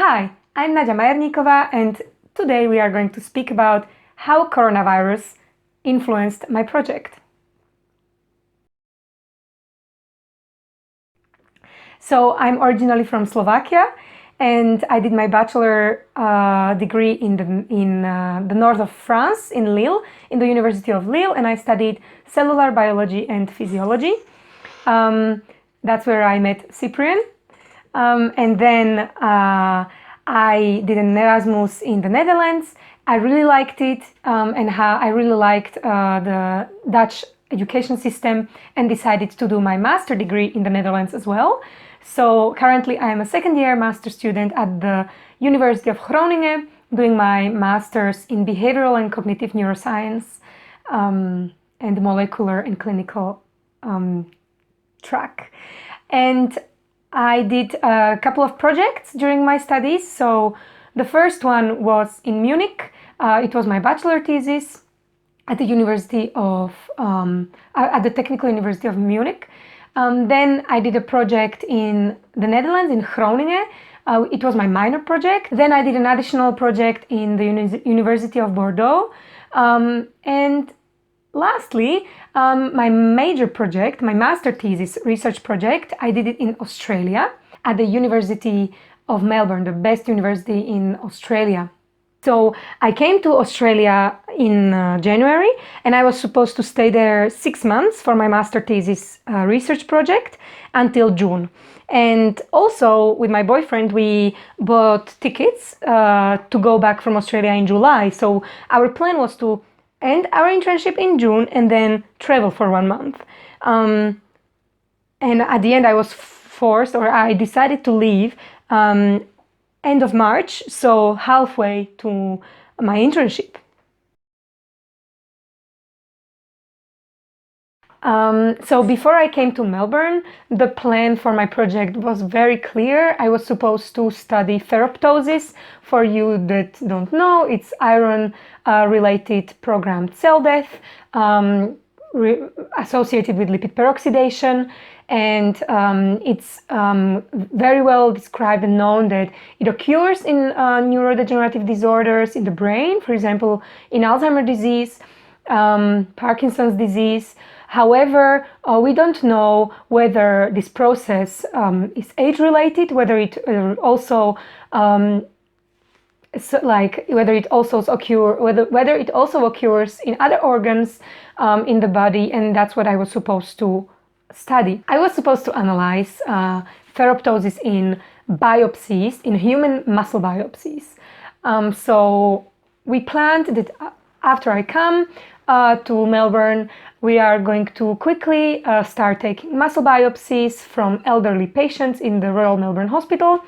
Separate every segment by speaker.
Speaker 1: Hi, I'm Naďa Majernikova, and today we are going to speak about how coronavirus influenced my project. So I'm originally from Slovakia, and I did my bachelor degree in the north of France, in Lille, in the University of Lille, and I studied cellular biology and physiology. That's where I met Cyprian. And then I did an Erasmus in the Netherlands. I really liked it, and I really liked the Dutch education system, and decided to do my master degree in the Netherlands as well. So currently I am a second-year master student at the University of Groningen, doing my master's in behavioral and cognitive neuroscience and molecular and clinical track. And I did a couple of projects during my studies. So the first one was in Munich. It was my bachelor thesis at the at the Technical University of Munich. Then I did a project in the Netherlands, in Groningen. It was my minor project. Then I did an additional project in the University of Bordeaux. And lastly, my major project, my master thesis research project, I did it in Australia at the University of Melbourne, the best university in Australia. So I came to Australia in January, and I was supposed to stay there 6 months for my master thesis research project until June. And also with my boyfriend, we bought tickets to go back from Australia in July. So our plan was to end our internship in June and then travel for 1 month. And at the end I was forced, or I decided to leave end of March, so halfway to my internship. So before I came to Melbourne, the plan for my project was very clear. I was supposed to study ferroptosis. For you that don't know, it's iron-related programmed cell death associated with lipid peroxidation. And it's very well described and known that it occurs in neurodegenerative disorders in the brain, for example, in Alzheimer's disease, Parkinson's disease. However, we don't know whether this process is age-related, whether it also whether it also occurs in other organs in the body, and that's what I was supposed to study. I was supposed to analyze ferroptosis in biopsies, in human muscle biopsies. So we planned that after I come to Melbourne, we are going to quickly start taking muscle biopsies from elderly patients in the Royal Melbourne Hospital.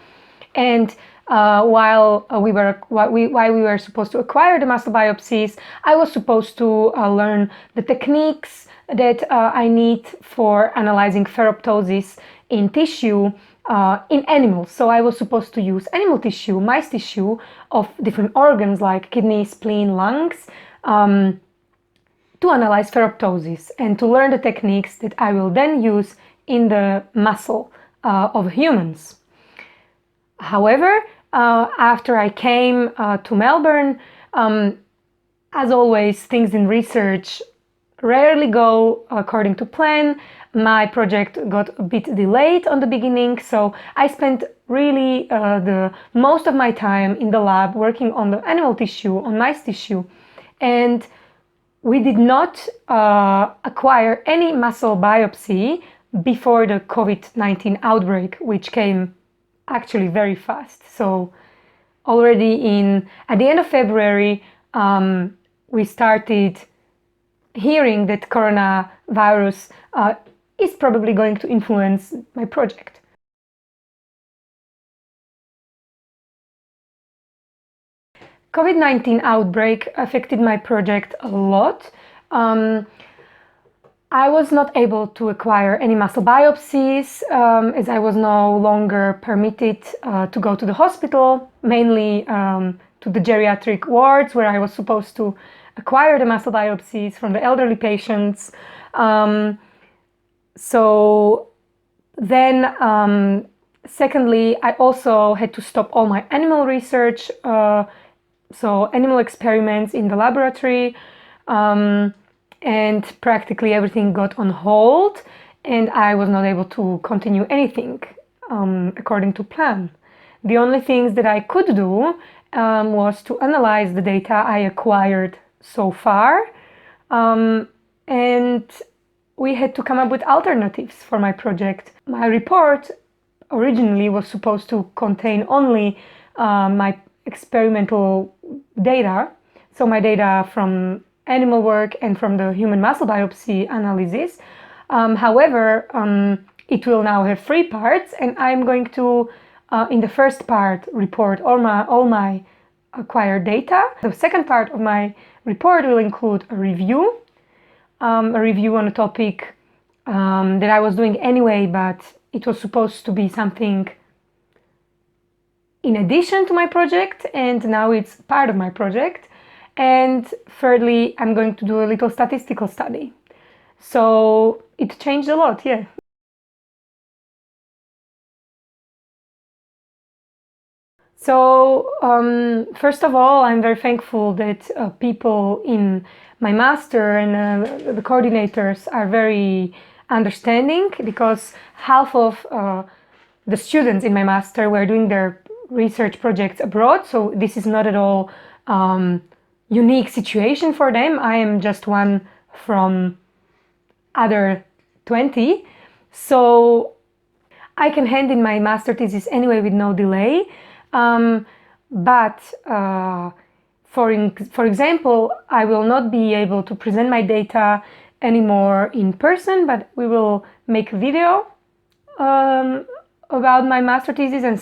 Speaker 1: And while we were supposed to acquire the muscle biopsies, I was supposed to learn the techniques that I need for analyzing ferroptosis in tissue in animals. So I was supposed to use animal tissue, mice tissue of different organs like kidney, spleen, lungs, to analyze ferroptosis and to learn the techniques that I will then use in the muscle of humans. However, after I came to Melbourne, as always, things in research rarely go according to plan. My project got a bit delayed on the beginning, so I spent really the most of my time in the lab working on the animal tissue, on mice tissue, and we did not acquire any muscle biopsy before the COVID-19 outbreak, which came actually very fast. So already at the end of February, we started hearing that coronavirus is probably going to influence my project. COVID-19 outbreak affected my project a lot. I was not able to acquire any muscle biopsies as I was no longer permitted to go to the hospital, mainly to the geriatric wards where I was supposed to acquire the muscle biopsies from the elderly patients. So then Secondly, I also had to stop all my animal research, so animal experiments in the laboratory, and practically everything got on hold, and I was not able to continue anything according to plan. The only things that I could do was to analyze the data I acquired so far, and we had to come up with alternatives for my project. My report originally was supposed to contain only my experimental data, so my data from animal work and from the human muscle biopsy analysis. However, it will now have 3 parts, and I'm going to, in the first part, report all my acquired data. The second part of my report will include a review on a topic that I was doing anyway, but it was supposed to be something in addition to my project, and now it's part of my project. And thirdly, I'm going to do a little statistical study. So it changed a lot, yeah. So first of all, I'm very thankful that people in my master and the coordinators are very understanding, because half of the students in my master were doing their research projects abroad, so this is not at all unique situation for them. I am just one from other 20, so I can hand in my master thesis anyway with no delay. But for example, I will not be able to present my data anymore in person, but we will make a video about my master thesis and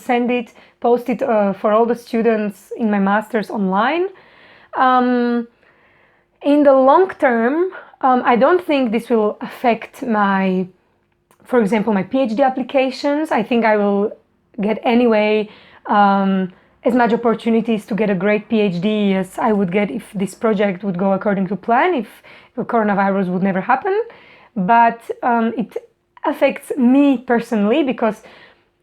Speaker 1: post it for all the students in my master's online. In the long term, I don't think this will affect for example, my PhD applications. I think I will get anyway as much opportunities to get a great PhD as I would get if this project would go according to plan, if the coronavirus would never happen. But it affects me personally, because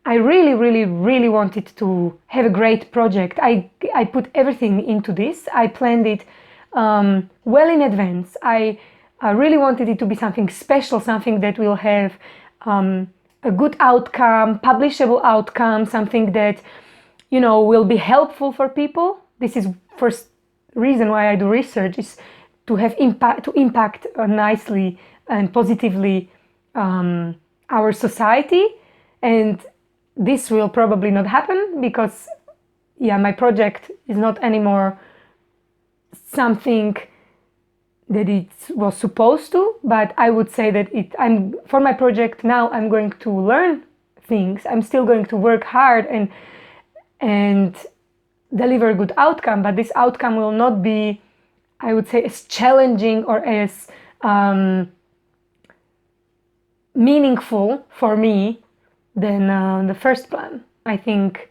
Speaker 1: I really, really, really wanted to have a great project. I put everything into this. I planned it well in advance. I really wanted it to be something special, something that will have a good outcome, publishable outcome, something that, will be helpful for people. This is first reason why I do research, is to have impact nicely and positively our society. And this will probably not happen, because my project is not anymore something that it was supposed to. But I would say that for my project now, I'm going to learn things. I'm still going to work hard and deliver a good outcome, but this outcome will not be, I would say, as challenging or as meaningful for me than the first plan. I think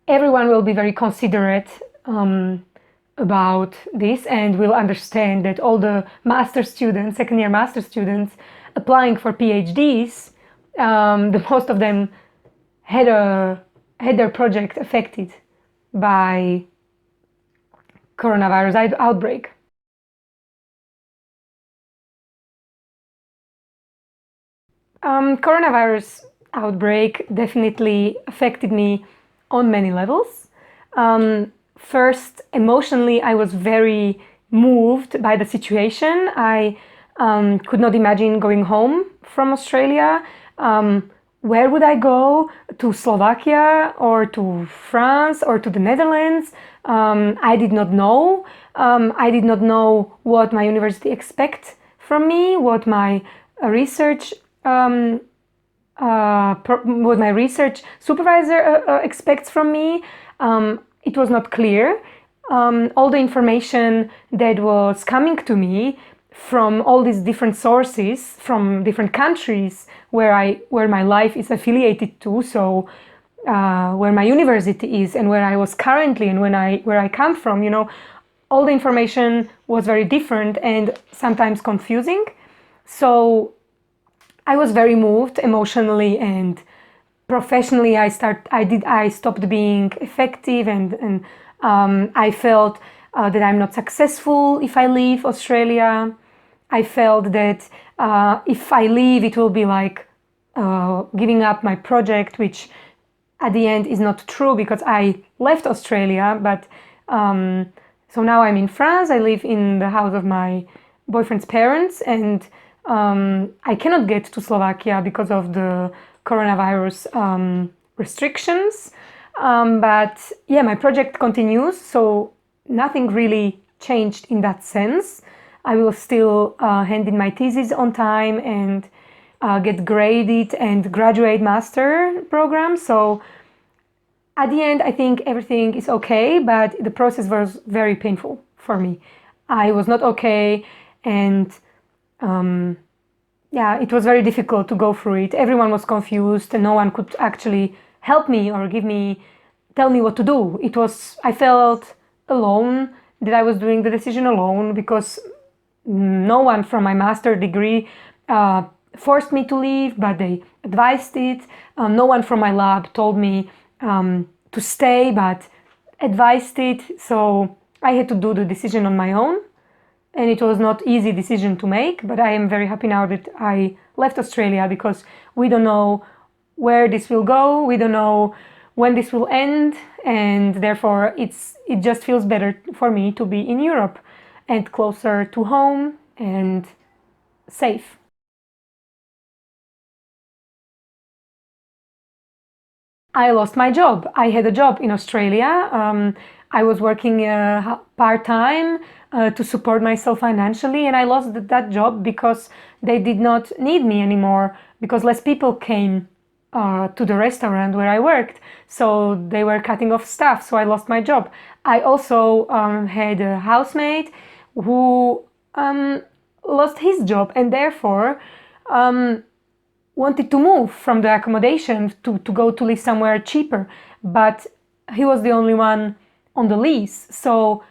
Speaker 1: everyone will be very considerate about this, and will understand that all the second-year master students applying for PhDs, the most of them had their project affected by coronavirus outbreak. Coronavirus outbreak definitely affected me on many levels. First, emotionally, I was very moved by the situation. I could not imagine going home from Australia. Where would I go? To Slovakia or to France or to the Netherlands? I did not know. I did not know what my university expects from me, what my research supervisor expects from me. It was not clear. All the information that was coming to me from all these different sources, from different countries where my life is affiliated to, so where my university is and where I was currently and where I come from, all the information was very different and sometimes confusing. So I was very moved emotionally and professionally I stopped being effective, and I felt that I'm not successful if I leave Australia. I felt that if I leave, it will be like giving up my project, which at the end is not true because I left Australia. But so now I'm in France. I live in the house of my boyfriend's parents, and I cannot get to Slovakia because of the coronavirus restrictions. But yeah, my project continues, so nothing really changed in that sense. I will still hand in my thesis on time and get graded and graduate master program. So at the end, I think everything is okay, but the process was very painful for me. I was not okay, and yeah, it was very difficult to go through it. Everyone was confused, and no one could actually help me or tell me what to do. I felt alone, that I was doing the decision alone, because no one from my master degree forced me to leave, but they advised it. No one from my lab told me to stay, but advised it. So I had to do the decision on my own. And it was not easy decision to make, but I am very happy now that I left Australia, because we don't know where this will go. We don't know when this will end, and therefore it just feels better for me to be in Europe and closer to home and safe. I lost my job. I had a job in Australia. I was working part-time to support myself financially, and I lost that job because they did not need me anymore, because less people came to the restaurant where I worked. So they were cutting off staff, so I lost my job. I also had a housemate who lost his job, and therefore wanted to move from the accommodation to go to live somewhere cheaper. But he was the only one on the lease, so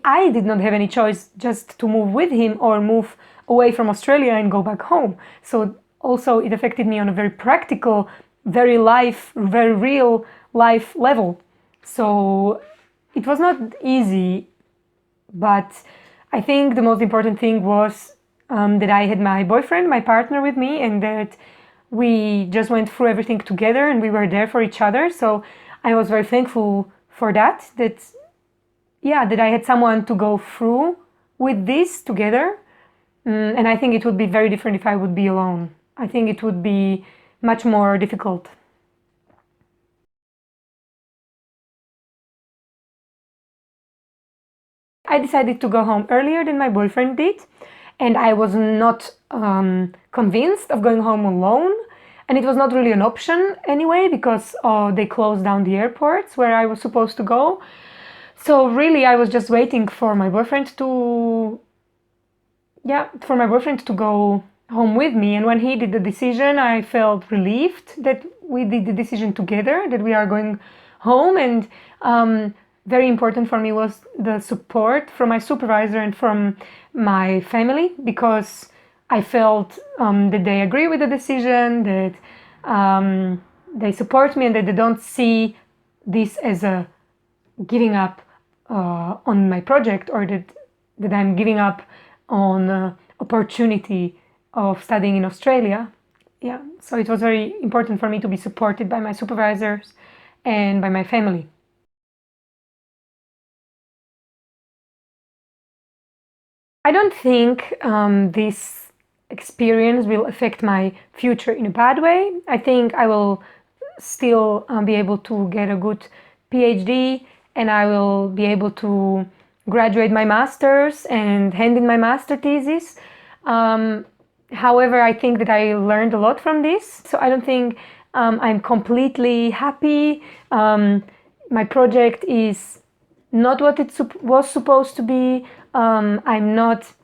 Speaker 1: I did not have any choice just to move with him or move away from Australia and go back home. So also it affected me on a very practical, very real life level. So it was not easy, but I think the most important thing was that I had my boyfriend, my partner with me, and that we just went through everything together and we were there for each other. So I was very thankful for that I had someone to go through with this together. And I think it would be very different if I would be alone. I think it would be much more difficult. I decided to go home earlier than my boyfriend did, and I was not convinced of going home alone. And it was not really an option anyway, because they closed down the airports where I was supposed to go. So really, I was just waiting for my boyfriend to go home with me. And when he did the decision, I felt relieved that we did the decision together, that we are going home. And very important for me was the support from my supervisor and from my family, because I felt that they agree with the decision, that they support me, and that they don't see this as a giving up on my project, or that I'm giving up on opportunity of studying in Australia. Yeah, so it was very important for me to be supported by my supervisors and by my family. I don't think this experience will affect my future in a bad way. I think I will still be able to get a good PhD, and I will be able to graduate my master's and hand in my master thesis. However, I think that I learned a lot from this, so I don't think I'm completely happy. My project is not what it was supposed to be. I'm not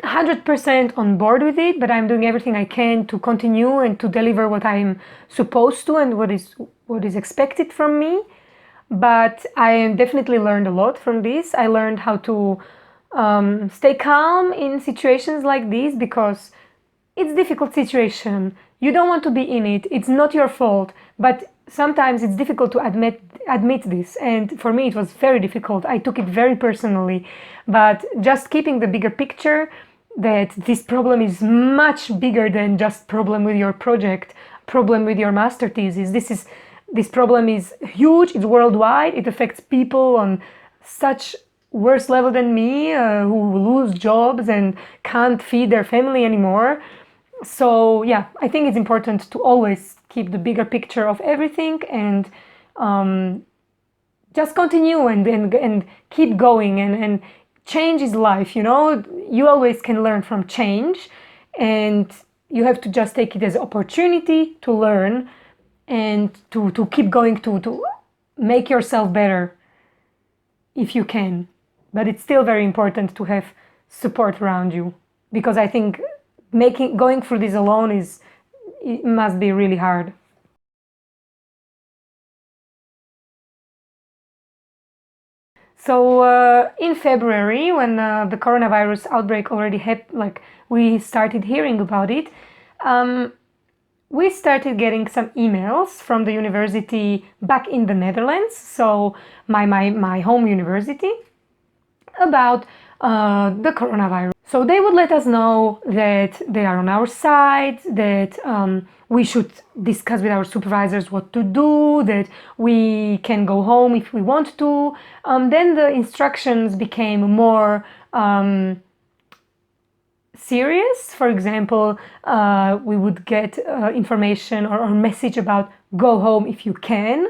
Speaker 1: 100% on board with it, but I'm doing everything I can to continue and to deliver what I'm supposed to and what is expected from me. But I definitely learned a lot from this. I learned how to stay calm in situations like this, because it's a difficult situation. you don't want to be in it. It's not your fault, but sometimes it's difficult to admit this, and for me it was very difficult. I took it very personally, but just keeping the bigger picture, that this problem is much bigger than just problem with your project, problem with your master thesis. This problem is huge, it's worldwide, it affects people on such worse level than me, who lose jobs and can't feed their family anymore. So yeah, I think it's important to always keep the bigger picture of everything, and just continue and keep going, and change is life, you know. You always can learn from change, and you have to just take it as an opportunity to learn and to keep going, to make yourself better if you can. But it's still very important to have support around you, because I think going through this alone it must be really hard. So in February, when the coronavirus outbreak already happened, like we started hearing about it, we started getting some emails from the university back in the Netherlands, so my home university, about the coronavirus. So they would let us know that they are on our side, that we should discuss with our supervisors what to do, that we can go home if we want to. Then the instructions became more serious. For example, we would get information or message about go home if you can.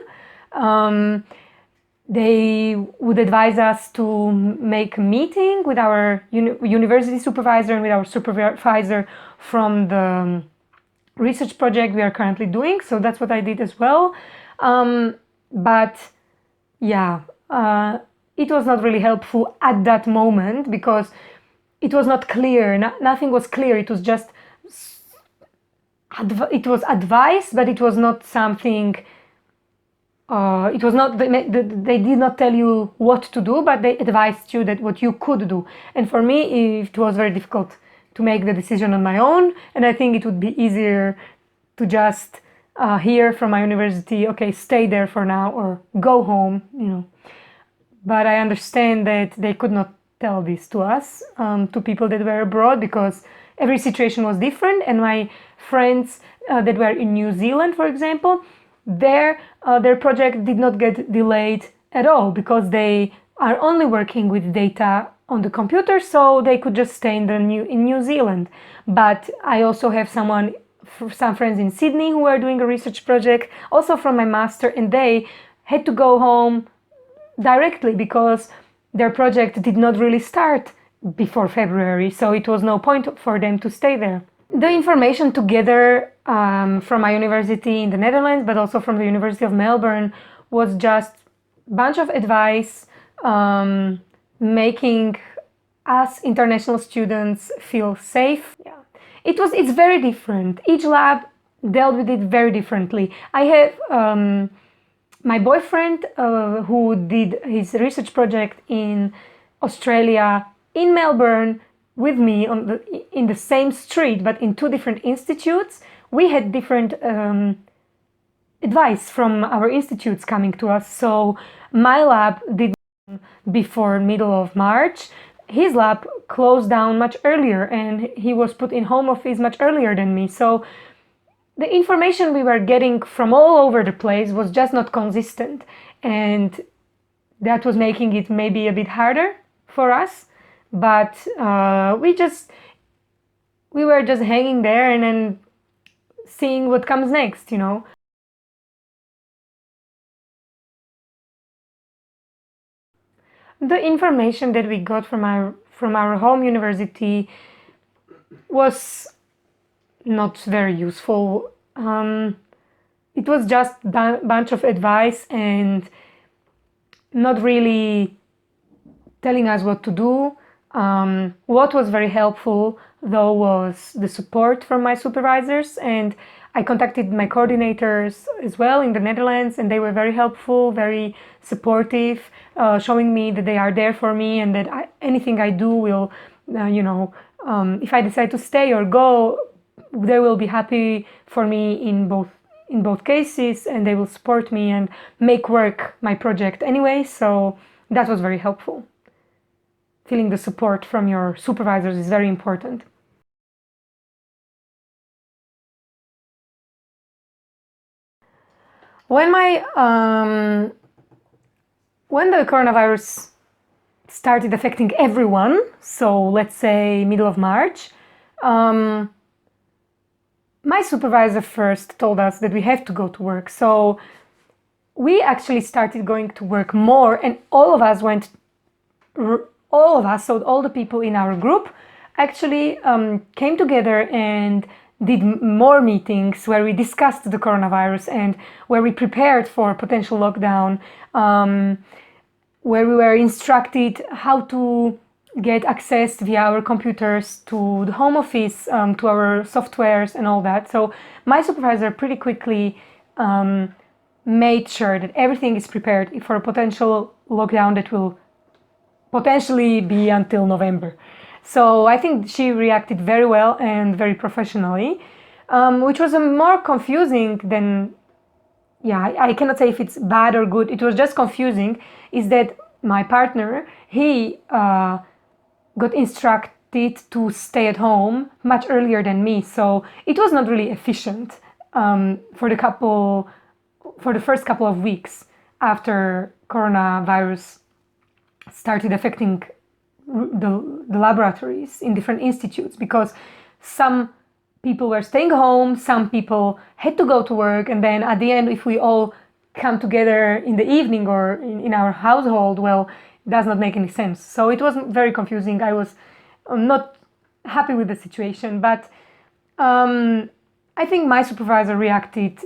Speaker 1: They would advise us to make a meeting with our university supervisor and with our supervisor from the research project we are currently doing. So that's what I did as well. But yeah, it was not really helpful at that moment, because it was not clear. Nothing was clear. It was just it was advice, but it was not something. It was not, they did not tell you what to do, but they advised you that what you could do. And for me, it was very difficult to make the decision on my own. And I think it would be easier to just hear from my university, okay, stay there for now or go home, you know. But I understand that they could not tell this to us, to people that were abroad, because every situation was different. And my friends that were in New Zealand, for example, their project did not get delayed at all, because they are only working with data on the computer, so they could just stay in New Zealand. But I also have some friends in Sydney who are doing a research project, also from my master, and they had to go home directly because their project did not really start before February, so it was no point for them to stay there. The information together from my university in the Netherlands, but also from the University of Melbourne, was just a bunch of advice, making us international students feel safe. Yeah. It's very different. Each lab dealt with it very differently. I have my boyfriend who did his research project in Australia, in Melbourne, with me in the same street, but in two different institutes. We had different advice from our institutes coming to us. So my lab did before middle of March. His lab closed down much earlier, and he was put in home office much earlier than me. So the information we were getting from all over the place was just not consistent, and that was making it maybe a bit harder for us. But we were just hanging there and then seeing what comes next, you know. The information that we got from our home university was not very useful. It was just a bunch of advice and not really telling us what to do. What was very helpful, though, was the support from my supervisors, and I contacted my coordinators as well in the Netherlands, and they were very helpful, very supportive, showing me that they are there for me, and that anything I do will, if I decide to stay or go, they will be happy for me in both cases, and they will support me and make work my project anyway. So that was very helpful. Feeling the support from your supervisors is very important. When the coronavirus started affecting everyone, so let's say middle of March, my supervisor first told us that we have to go to work. So we actually started going to work more, and all of us, so all the people in our group actually came together and did more meetings where we discussed the coronavirus and where we prepared for potential lockdown, where we were instructed how to get access via our computers to the home office, to our softwares and all that. So my supervisor pretty quickly made sure that everything is prepared for a potential lockdown that will potentially be until November. So I think she reacted very well and very professionally, which was more confusing than, I cannot say if it's bad or good. It was just confusing, is that my partner, he got instructed to stay at home much earlier than me. So it was not really efficient for the first couple of weeks after coronavirus started affecting the laboratories in different institutes, because some people were staying home, some people had to go to work, and then at the end, if we all come together in the evening or in our household, well, it does not make any sense. So it was very confusing. I was not happy with the situation, but I think my supervisor reacted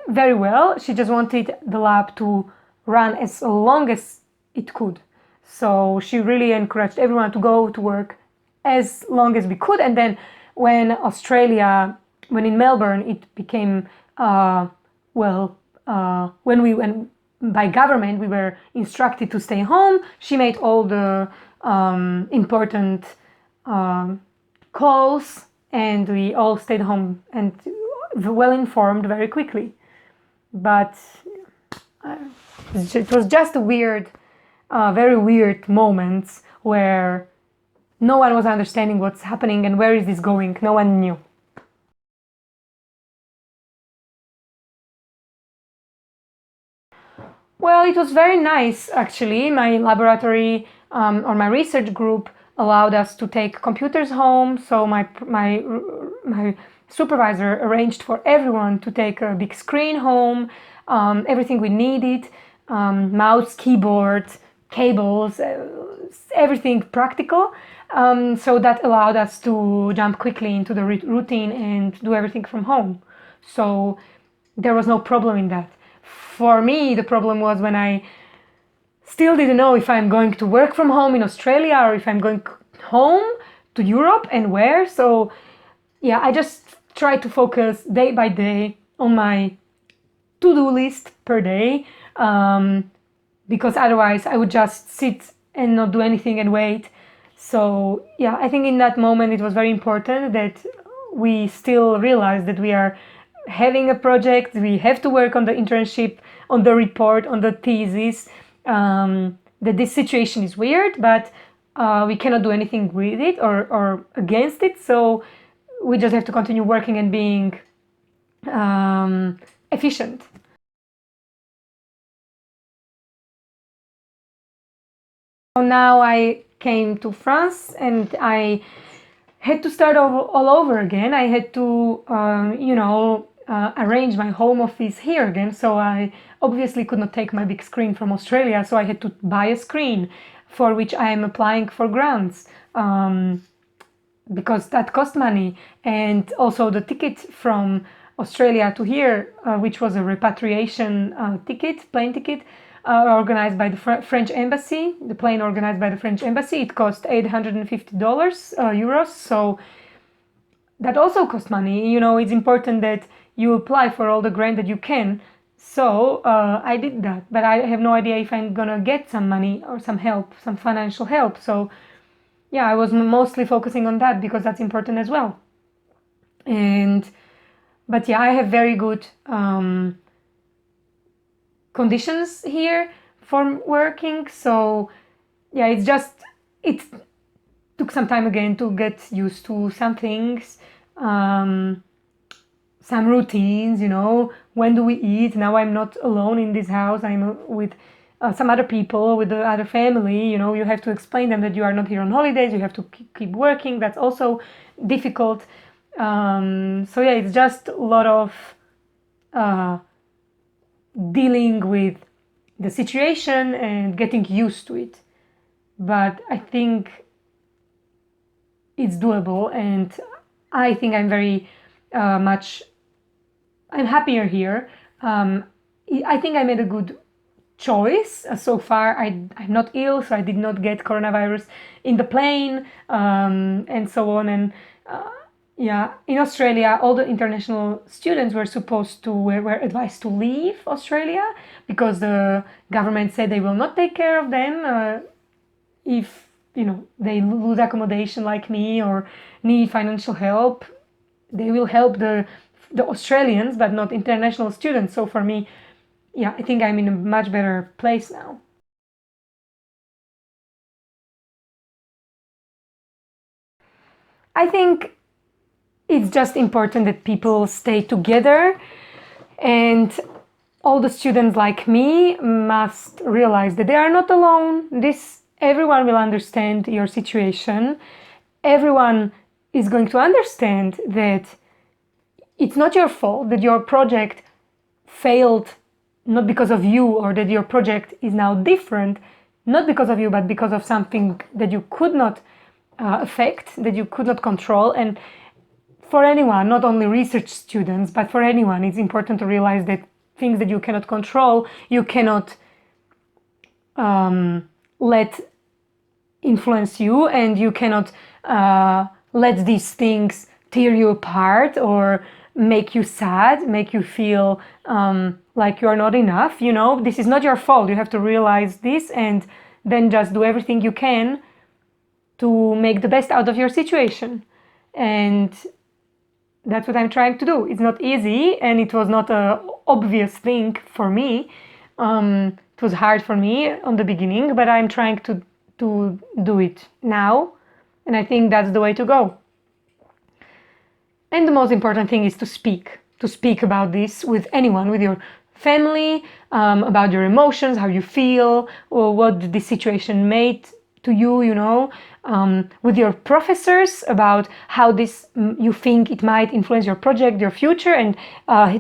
Speaker 1: very well. She just wanted the lab to run as long as it could. So she really encouraged everyone to go to work as long as we could. And then when in Melbourne, it became, when by government, we were instructed to stay home, she made all the important calls, and we all stayed home and well informed very quickly. But it was just a very weird moments where no one was understanding what's happening and where is this going. No one knew. Well, it was very nice actually. My laboratory or my research group allowed us to take computers home. So my supervisor arranged for everyone to take a big screen home, everything we needed, mouse, keyboard, cables, everything practical. So that allowed us to jump quickly into the routine and do everything from home. So there was no problem in that. For me, the problem was when I still didn't know if I'm going to work from home in Australia or if I'm going home to Europe and where. So I just tried to focus day by day on my to-do list per day, because otherwise I would just sit and not do anything and wait. So I think in that moment it was very important that we still realize that we are having a project, we have to work on the internship, on the report, on the thesis, that this situation is weird, but we cannot do anything with it or against it. So we just have to continue working and being efficient. So now I came to France and I had to start all over again. I had to, arrange my home office here again. So I obviously could not take my big screen from Australia. So I had to buy a screen for which I am applying for grants, because that cost money. And also the ticket from Australia to here, which was a repatriation plane ticket, organized by the French embassy, the plane organized by the French embassy. It cost $850 euros. So that also cost money. It's important that you apply for all the grant that you can. So I did that, but I have no idea if I'm gonna get some money or some help, some financial help. So I was mostly focusing on that because that's important as well. But yeah, I have very good conditions here for working. So yeah, it took some time again to get used to some things, some routines, when do we eat? Now I'm not alone in this house, I'm with some other people, with the other family, you have to explain them that you are not here on holidays, you have to keep working, that's also difficult. So yeah, it's just a lot of dealing with the situation and getting used to it. But I think it's doable, and I think I'm very I'm happier here. I think I made a good choice. So far, I'm not ill, so I did not get coronavirus in the plane, and so on. And yeah, in Australia, all the international students were advised to leave Australia because the government said they will not take care of them if they lose accommodation like me or need financial help. They will help the Australians, but not international students. So for me, yeah, I think I'm in a much better place now. I think it's just important that people stay together, and all the students like me must realize that they are not alone. Everyone will understand your situation. Everyone is going to understand that it's not your fault, that your project failed not because of you, or that your project is now different, not because of you, but because of something that you could not affect, that you could not control. And for anyone, not only research students, but for anyone, it's important to realize that things that you cannot control, you cannot let influence you, and you cannot let these things tear you apart or make you sad, make you feel like you are not enough. This is not your fault. You have to realize this, and then just do everything you can to make the best out of your situation. And that's what I'm trying to do. It's not easy, and it was not an obvious thing for me. It was hard for me on the beginning, but I'm trying to do it now, and I think that's the way to go. And the most important thing is to speak about this with anyone, with your family, about your emotions, how you feel, or what the situation made to you, with your professors about how this you think it might influence your project, your future, and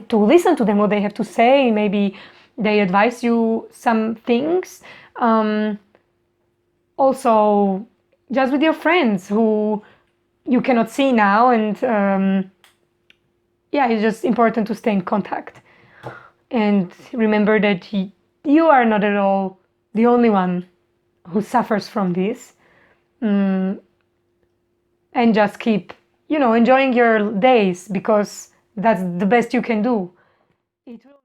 Speaker 1: to listen to them, what they have to say. Maybe they advise you some things. Also, just with your friends who you cannot see now, and yeah, it's just important to stay in contact and remember that you are not at all the only one who suffers from this, and just keep enjoying your days, because that's the best you can do. It will